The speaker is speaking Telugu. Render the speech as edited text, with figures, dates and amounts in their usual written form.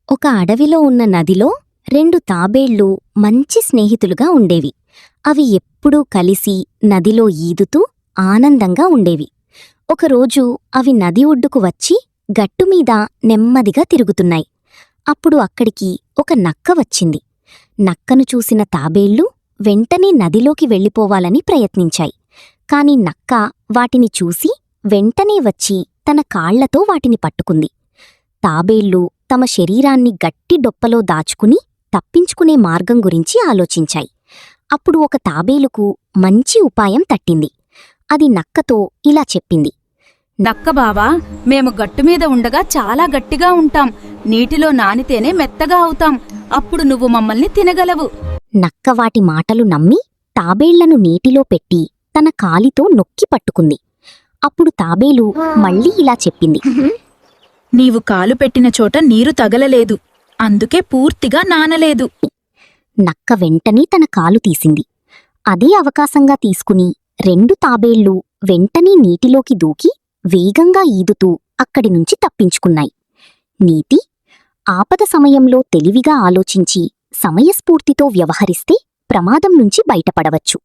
ఒక అడవిలో ఉన్న నదిలో రెండు తాబేళ్లు మంచి స్నేహితులుగా ఉండేవి. అవి ఎప్పుడూ కలిసి నదిలో ఈదుతూ ఆనందంగా ఉండేవి. ఒకరోజు అవి నది ఒడ్డుకు వచ్చి గట్టుమీద నెమ్మదిగా తిరుగుతున్నాయి. అప్పుడు అక్కడికి ఒక నక్క వచ్చింది. నక్కను చూసిన తాబేళ్లు వెంటనే నదిలోకి వెళ్ళిపోవాలని ప్రయత్నించాయి. కాని నక్క వాటిని చూసి వెంటనే వచ్చి తన కాళ్లతో వాటిని పట్టుకుంది. తాబేళ్లు తమ శరీరాన్ని గట్టి డొప్పలో దాచుకుని తప్పించుకునే మార్గం గురించి ఆలోచించాయి. అప్పుడు ఒక తాబేలుకు మంచి ఉపాయం తట్టింది. అది నక్కతో ఇలా చెప్పింది. నక్కబావా, మేము గట్టుమీద ఉండగా చాలా గట్టిగా ఉంటాం. నీటిలో నానితేనే మెత్తగా అవుతాం. అప్పుడు నువ్వు మమ్మల్ని తినగలవు. నక్క వాటి మాటలు నమ్మి తాబేళ్లను నీటిలో పెట్టి తన కాలితో నొక్కి పట్టుకుంది. అప్పుడు తాబేలు మళ్ళీ ఇలా చెప్పింది. నీవు కాలు పెట్టిన చోట నీరు తగలలేదు, అందుకే పూర్తిగా నానలేదు. నక్క వెంటనే తన కాలు తీసింది. అదే అవకాశంగా తీసుకుని రెండు తాబేళ్లు వెంటనే నీటిలోకి దూకి వేగంగా ఈదుతూ అక్కడినుంచి తప్పించుకున్నాయి. నీతి: ఆపద సమయంలో తెలివిగా ఆలోచించి సమయస్ఫూర్తితో వ్యవహరిస్తే ప్రమాదం నుంచి బయటపడవచ్చు.